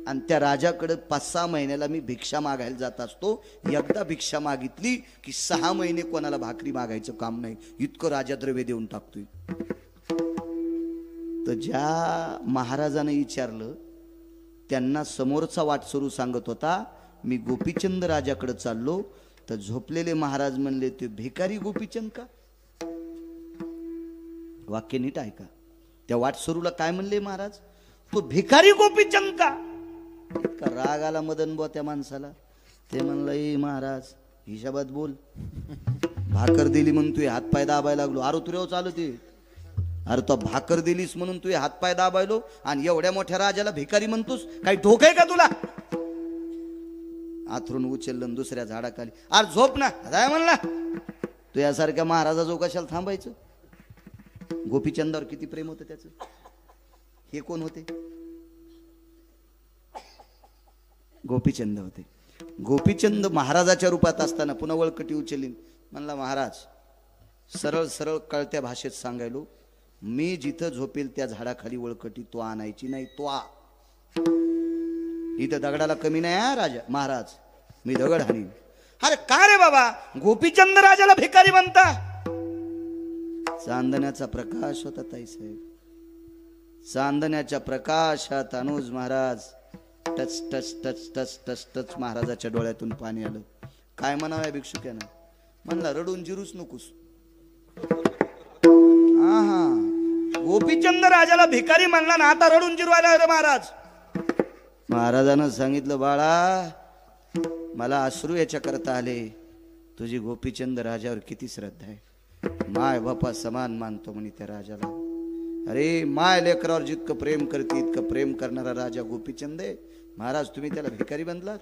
S1: आणि त्या राजाकडे 5-6 महिन्याला मी भिक्षा मागायला जात असतो. एकदा भिक्षा मागितली की 6 महिने कोणाला भाकरी मागायचं काम नाही, इतकं राजा द्रव्य देऊन टाकतोय. तर ज्या महाराजाने विचारलं त्यांना समोरचा वाटसरू सांगत होता मी गोपीचंद राजाकडे चाललो. तर झोपलेले महाराज म्हणले ते भिकारी गोपीचंद का? वाक्य नीट ऐका. त्या वाटसरूला काय म्हणले महाराज? तो भिकारी गोपीचंद का? इतका राग आला मदन बुवा त्या माणसाला. ते म्हणलं ए महाराज हिशाबात बोल. भाकर दिली म्हणून तू हातपाय दाबायला लागलो. अरे तुझ्यावर चालते. अरे तो भाकर दिलीस म्हणून तू हातपाय दाबायलो आणि एवढ्या मोठ्या राजाला भिकारी म्हणतोस? काही ठोक आहे का तुला? आथरून उचललं दुसऱ्या झाडाखाली. अरे झोप ना काय म्हणला तू? यासारख्या महाराजाजवळ कशाला थांबायचं? गोपीचंदावर किती प्रेम होतं त्याचं. हे कोण होते? गोपीचंद होते. गोपीचंद महाराजाच्या रूपात असताना पुन्हा वळकटी उचलली. म्हणला महाराज सरळ सरळ कळत्या भाषेत सांगायलो, मी जिथं झोपेल त्या झाडाखाली वळकटी तो आणायची नाही. तो इथं दगडाला कमी नाही हा राजा महाराज, मी दगड हाणीन. अरे का रे बाबा गोपीचंद राजाला भिकारी म्हणता? चांदण्याचा प्रकाश होता ताईसाहेब. चांदण्याच्या प्रकाशात Anuj Maharaj touch touch touch touch touch touch महाराजाच्या डोळ्यातून पाणी आलं. काय म्हणावं या भिक्षुक्यानं? म्हणला रडून जिरूच नकोस. आहा, गोपीचंद राजाला भिकारी म्हणला ना, आता रडून जिरवायला रे महाराज. महाराजानं सांगितलं, बाळा मला अश्रू याच्या करता आले. तुझी गोपीचंद राजावर किती श्रद्धा आहे. माय बापा समान मानतो म्हणे त्या राजाला. अरे माय लेकरावर जितकं प्रेम करते इतकं प्रेम करणारा राजा गोपीचंद आहे. महाराज तुम्ही त्याला भिकारी बनलात.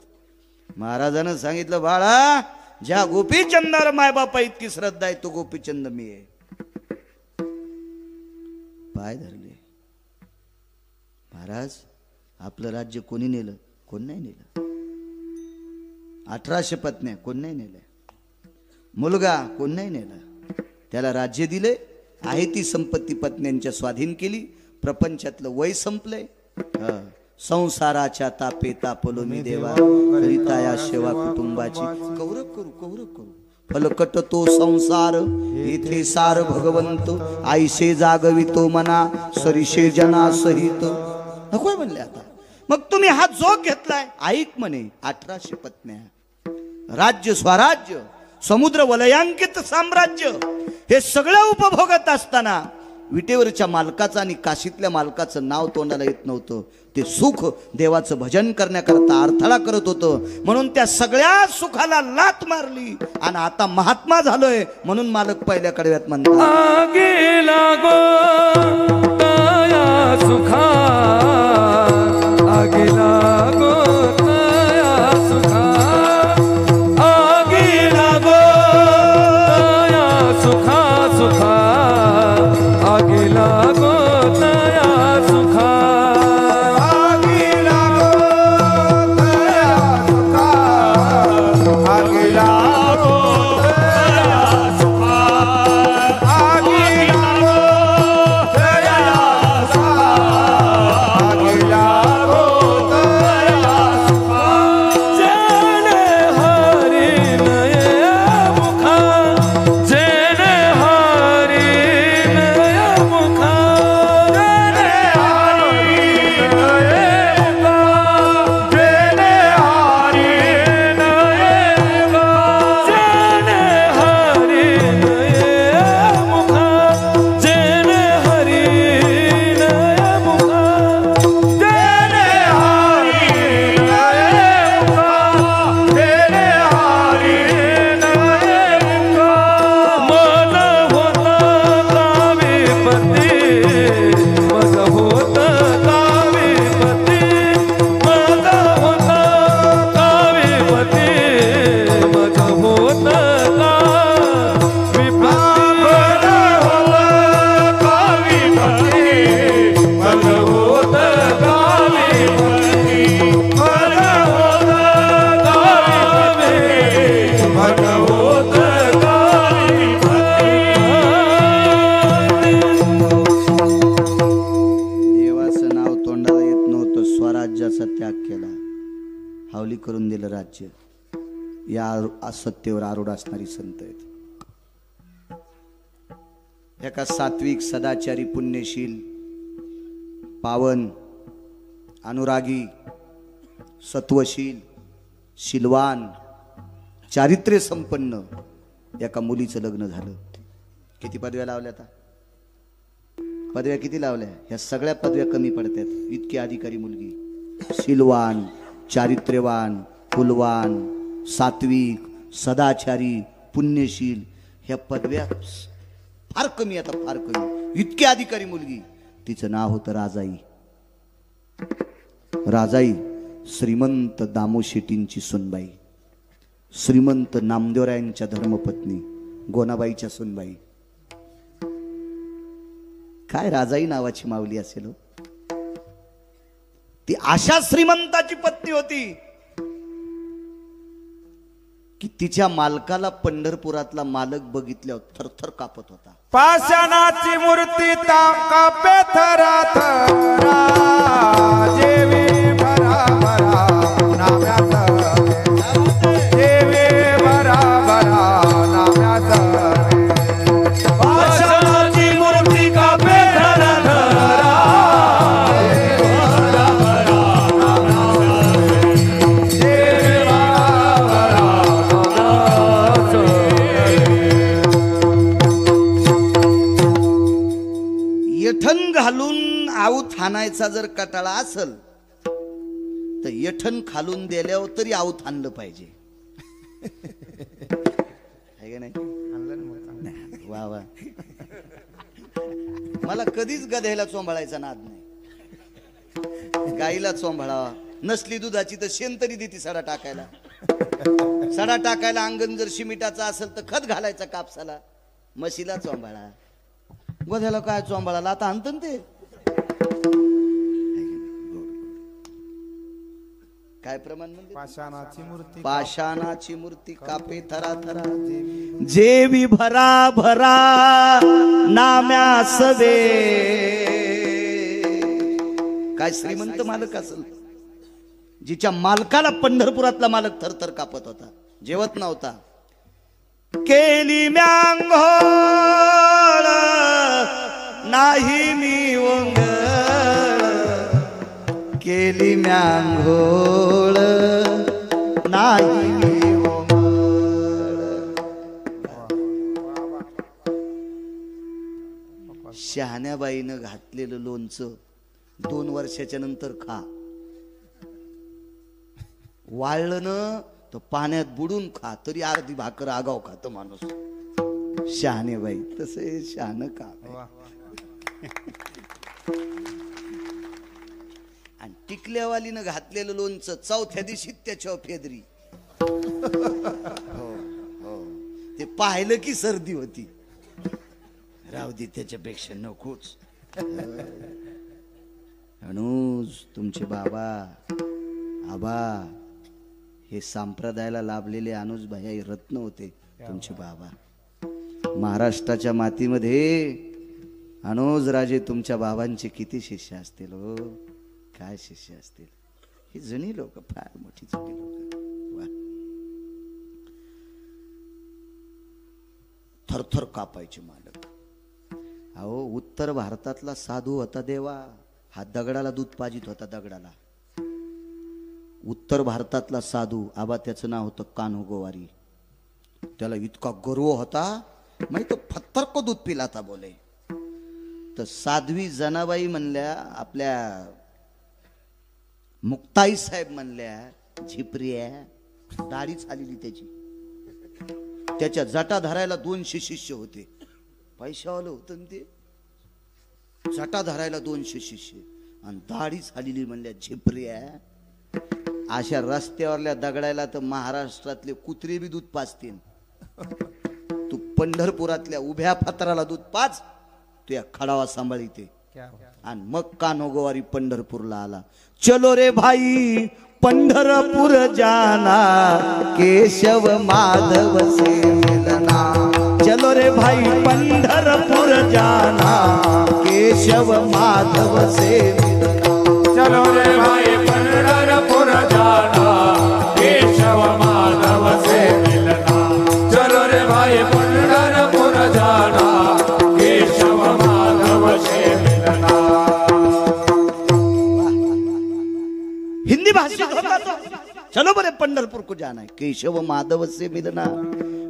S1: महाराजानं सांगितलं, बाळा ज्या गोपीचंदावर माय बापा इतकी श्रद्धा आहे तो गोपीचंद मी आहे. पाय धरले. महाराज आपलं राज्य कोणी नेलं? कोण नाही नेलं. 1800 पत्न्या कोण नाही नेल्या. मुलगा कोण नाही नेला. त्याला राज्य दिले. आहे ती संपत्ती पत्न्यांच्या स्वाधीन केली. प्रपंचातलं वय संपलंय. संसाराच्या तापे तापलो मी देवा, करिता या सेवा कुटुंबाची. कौरव करू कौरव करू फलकट तो संसार, येथे सार भगवंत. आईशे जागवितो मना, सरिशे जना सहित. नकोय म्हणले आता. मग तुम्ही हा जोग घेतलाय. ऐक म्हणे 1800 पत्न्या, राज्य स्वराज्य, समुद्र वलयांकित साम्राज्य, हे सगळं उपभोगत असताना विटेवरच्या मालकाचं आणि काशीतल्या मालकाचं नाव तोंडाला येत नव्हतं. ते सुख देवाचं भजन करण्याकरता अडथळा करत होतं. म्हणून त्या सगळ्या सुखाला लात मारली आणि आता महात्मा झालोय म्हणून मालक पहिल्या कडव्यात म्हणतात,
S2: आगे लागो तया सुखा, आगे लागो तया सुखा, आगे लागो तया सुखा सुखा, आगे लागो तया सुखा.
S1: हावली करून दिलं राज्य. या असत्तेवर आरूढ असणारी संत आहेत. एका सात्विक सदाचारी पुण्यशील पावन अनुरागी सत्वशील शीलवान चारित्र्य संपन्न एका मुलीचं लग्न झालं. किती पदव्या लावल्या आता? पदव्या किती लावल्या? ह्या सगळ्या पदव्या कमी पडतात. इतकी अधिकारी मुलगी, शीलवान, चारित्र्यवान, फुलवान, सात्विक, सदाचारी, पुण्यशील, ह्या पदव्या फार कमी, आता फार कमी. इतकी अधिकारी मुलगी. तिचं नाव होतं राजाई. राजाई श्रीमंत दामो शेट्टींची सुनबाई, श्रीमंत नामदेवरायांच्या धर्मपत्नी गोनाबाईच्या सुनबाई. काय राजाई नावाची माऊली असेल हो. ती अशा श्रीमंताची पत्नी होती की तिच्या मालकाला पंढरपुरातला मालक बघितल्यावर थरथर कापत होता.
S3: पाषाणाची मूर्ती कापे थरा थरा, जेवी भरा भरा नाम्याचा, जेवी भरा भरा नाम्याचा.
S2: पाषाणाची मूर्ती कापे थरा थरा,
S1: आणायचा जर कटाळा असल तर यठण खालून दिल्यावर तरी आवत आणलं पाहिजे. आहे का नाही? वा वा. मला कधीच गध्याला चोंभाळायचा नाद नाही. गाईला चोंभाळावा, नसली दुधाची तर शेण तरी देते सडा टाकायला. सडा टाकायला अंगण जर शिमिटाचा असेल तर खत घालायचा कापसाला. म्हशीला चोंभाळा, गध्याला काय चोंभाळाला आता आणतं ते. काय प्रमाण म्हणजे?
S3: पाषाणाची मूर्ती
S1: पाषाणाची मूर्ती कापे थरा थरा, जेवी भरा भरा नाम्या सवे. काय श्रीमंत मालक असेल, जिच्या मालकाला पंढरपुरातला मालक थरथर कापत होता, जेवत नव्हता. केली म्यांघोळ नाही मी ओंगळ, केली म्यांघोळ नाही मी ओंगळ. शहाण्याबाईनं घातलेलं लोणचं 2 वर्षाच्या नंतर खा. वाळलं न तर पाण्यात बुडून खा, तरी अर्धी भाकर आगाव खात माणूस. शहाणेबाई तसे शहाणं का. आणि टिकल्यावालीनं घातलेलं लोणचं 4थ्या दिवशी त्याच्यावर फेदरी. हो हो, ते पाहिलं की सर्दी होती. राहू दे त्याच्यापेक्षा नकोच. अनुज तुमचे बाबा आबा हे संप्रदायाला लाभलेले अनुज भाई रत्न होते तुमचे बाबा. महाराष्ट्राच्या मातीमध्ये अनुज राजे तुमच्या बाबांचे किती शिष्य असतील हो, काय शिष्य असतील. ही जणी लोक फार मोठी जणी लोक. वा. थरथर कापायचे मालक. अहो उत्तर भारतातला साधू होता देवा, हा दगडाला दूध पाजित होता. दगडाला उत्तर भारतातला साधू आबा, त्याचं नाव होतं कान्होगोवारी. त्याला इतका गर्व होता, माहिती पत्थर को दूध पिलाता बोले. तर साध्वी जनाबाई म्हणल्या, आपल्या मुक्ताई साहेब म्हणल्या, झिपऱ्या दाढीच आलेली त्याची. त्याच्या जटा धरायला 200 शिष्य होते. पैशावालं होतं ते. जटा धरायला 200 शिष्य आणि दाढीच आलेली म्हणल्या झिपऱ्या. अशा रस्त्यावरल्या दगडायला तर महाराष्ट्रातले कुत्रे बी दूध पाजतील. तू पंढरपुरातल्या उभ्या पत्राला दूध पाज, तू या खडावा सांभाळीते. आणि मग कान्होगोवारी पंढरपूरला आला. चलो रे भाई पंढरपूर जाना, केशव माधव से मिलना. चलो रे भाई पंढरपूर जाना, केशव माधव से मिलना.
S2: चलो रे भाई पंढरपुर जाना, केशव माधव से मिलना. चलो रे भाई पंढरपुर जाना, केशव माधव से मिलना.
S1: हिंदी भाषित होता तो. चलो बरे पंढरपूर को जाना है, केशव माधव से मिलना.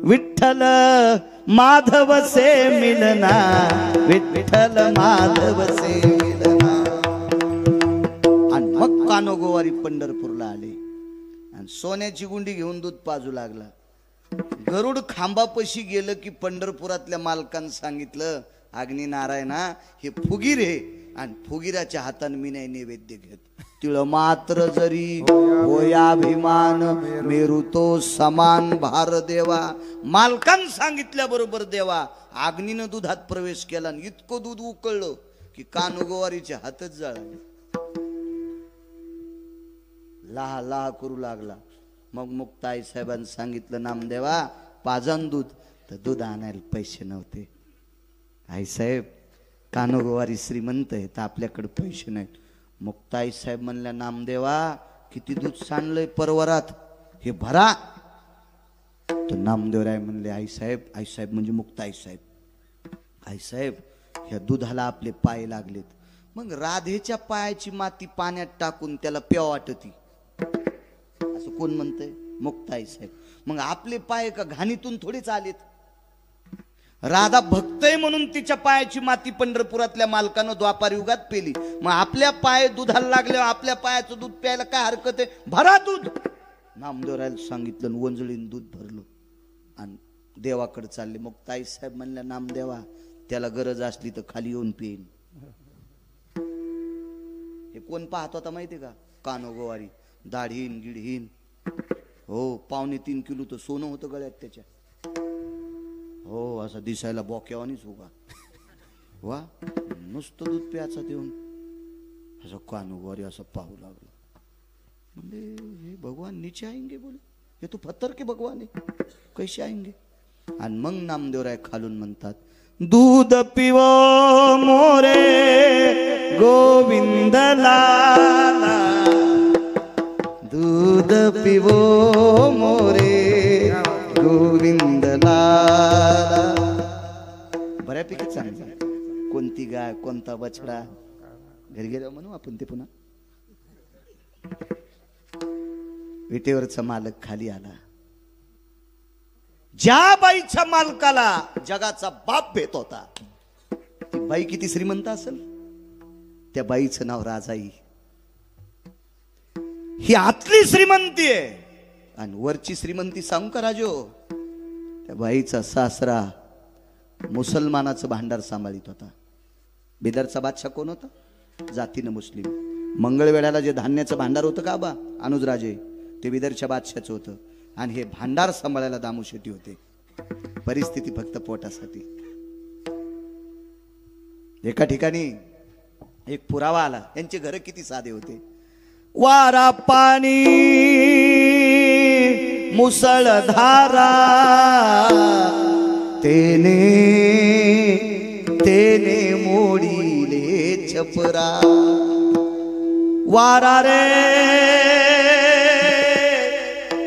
S1: विठ्ठल माधव से मिलना, विठ्ठल माधव से मिलना. आणि मग कान्होगोवारी पंढरपूरला आले आणि सोन्याची गुंडी घेऊन दूध पाजू लागला. गरुड खांबापाशी गेलं की पंढरपुरातल्या मालकानं सांगितलं, अग्नी नारायणा हे फुगीर आहे आणि फुगीराच्या हाताने मी नाही नैवेद्य घेत. तिळ मात्र जरी होयाभिमान, मेरू तो समान भार देवा. मालकान सांगितल्याबरोबर देवा अग्नीनं दुधात प्रवेश केला आणि इतकं दूध उकळलं की कान्होगोवारीचे हातच जळाले. लहा लहा करू लागला. मग मुक्ताई साहेबांनी सांगितलं, नामदेवा पाजन दूध. तर दूध आणायला पैसे नव्हते. आई साहेब कान्होगोवारी श्रीमंत आहे तर आपल्याकडे पैसे नाहीत. मुक्ताई साहेब म्हणल्या, नामदेवा किती दूध सांडलंय परवरात, हे भरा. तर नामदेवराय म्हणले, आई साहेब म्हणजे मुक्ताई साहेब, आई साहेब ह्या दुधाला आपले पाय लागलेत. मग राधेच्या पायाची माती पाण्यात टाकून त्याला प्याव वाटती असं कोण म्हणतंय? मुक्ताई साहेब. मग आपले पाय का घाणीतून थोडेच आलेत. राधा भक्त आहे म्हणून तिच्या पायाची माती पंढरपुरातल्या मालकानं द्वापार युगात पेली. मग आपल्या पाय दुधाला लागल्यावर आपल्या पायाचं दूध प्यायला काय हरकत आहे? भरा दूध. नामदेवरायला सांगितलं, वंजळीन दूध भरलं आणि देवाकडे चालले. मग ताईसाहेब म्हणल्या, नामदेवा त्याला गरज असली तर खाली येऊन पेन. हे कोण पाहत होता माहितीये का? कानोगोवारी, दाढीन गिडहीन. हो, 2.25 किलो तर सोनं होतं गळ्यात त्याच्या. हो, असं दिसायला बोक्यावानीच होगा. वा, नुसतं दूध प्याचा देऊन असं कानोगोवारी असं पाहू लागलं. म्हणजे हे भगवान नीचे आएंगे बोले, हे तो पत्थर के भगवान आहे, कैसे आएंगे? आणि मग नामदेवराय खालून म्हणतात, दूध पिवो मोरे गोविंद लाला, दूध पिवो मोरे गोविंद लाला. बऱ्यापैकी चांगलं. कोणती गाय, कोणता बछडा, घरी गेल्यावर म्हणू आपण ते पुन्हा. विटेवरचा मालक खाली आला. ज्या बाईच्या मालकाला जगाचा बाप भेट होता, ती बाई किती श्रीमंत असेल? त्या बाईचं नाव राजाई. ही आतली श्रीमंती आहे. आणि वरची श्रीमंती सांगू का राजो? त्या बाईचा सासरा मुसलमानाचं भांडार सांभाळीत होता. बिदरचा बादशाह कोण होता? जातीनं मुस्लिम. मंगळवेळ्याला जे धान्याचं भांडार होतं का बा अनुजराजे, ते बिदरच्या बादशाचं होतं. आणि हे भांडार सांभाळायला दामू शेट्टी होते. परिस्थिती फक्त पोटासाठी. एका ठिकाणी एक पुरावा आला. यांचे घर किती साधे होते. वारा पाणी मुसळधारा, तेने तेने मोडीले छपरा. वारा रे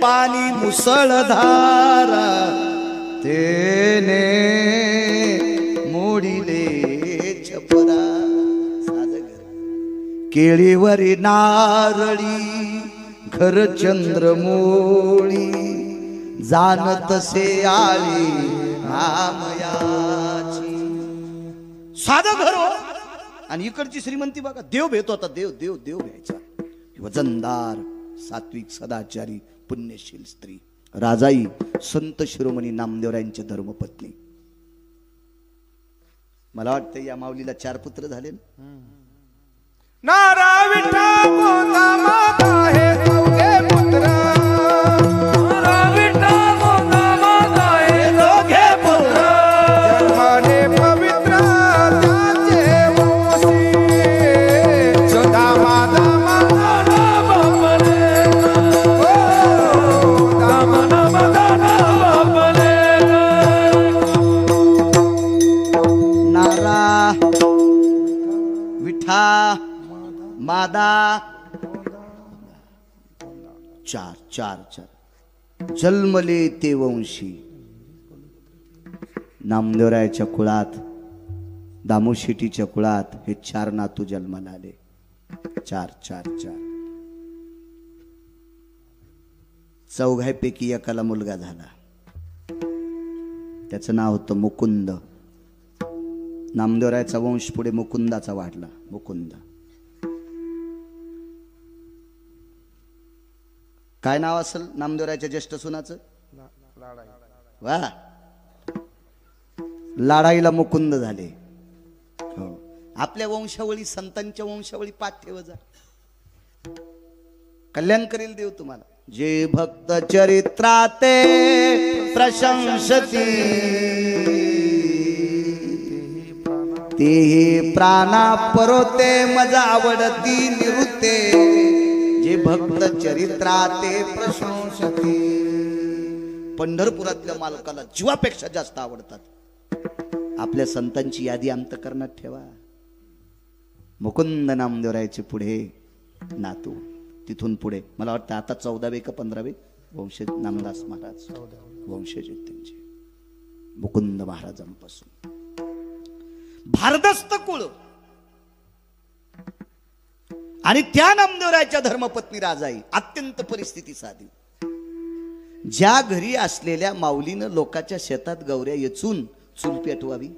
S1: पाणी मुसळधारा, तेने मोडीले छपरा. केळीवरी नारळी घर चंद्रमोळी, जाणत से आळी नामयाची. साधं घर हो. आणि इकडची श्रीमंती बघा, देव भेट होता. देव देव देव घ्यायचा. वजनदार, सात्विक, सदाचारी, पुण्यशील स्त्री राजाई, संत शिरोमणी नामदेवरायांच्या धर्मपत्नी. मला वाटतं या माऊलीला 4 पुत्र झाले ना.
S3: नारा विठा गोंदा माता हे चौघे पुत्र.
S2: नारा विठा गोंदा माता हे चौघे पुत्र.
S3: जन्मले पवित्र त्याचे वंशी. दामा दामा
S2: दाना बापले, दामा दामा दाना बापले.
S1: नारा विठा मादा 4 जन्मले ते वंशी. नामदेवरायाच्या कुळात, दामोशेटीच्या कुळात हे 4 नातू जन्माला आले. 4. चौघांपैकी एकाला मुलगा झाला. त्याचं नाव होतं मुकुंद. नामदेवरायाचा वंश पुढे मुकुंदाचा वाढला. मुकुंद. काय नाव असेल नामदेवरायाच्या ज्येष्ठ सुनाचं? वा, लाडाईला मुकुंद झाले. हो, आपल्या वंशावळी, संतांच्या वंशावळी पाठ ठेव जा. कल्याण करेल देव तुम्हाला. जे भक्त चरित्राते प्रशंसती, ते प्राणा परोते मजा आवडती निवृत्ते. जे भक्त चरित्राते प्रशंसती. पंढरपुरातल्या मालकाला जीवापेक्षा जास्त आवडतात. आपल्या संतांची यादी अंतःकरणात ठेवा. मुकुंद नामदेवरायाचे पुढे नातू, तिथून पुढे मला वाटतं आता 14वे का 15वे वंशज नामदास महाराज वंशज त्यांचे. मुकुंद महाराजांपासून भारदस्त कुळ. आणि त्या नामदेवरायाच्या धर्मपत्नी राजाई. अत्यंत परिस्थिती साधी. ज्या घरी असलेल्या माऊलीनं लोकाच्या शेतात गौऱ्या येचून चूल पेटवावी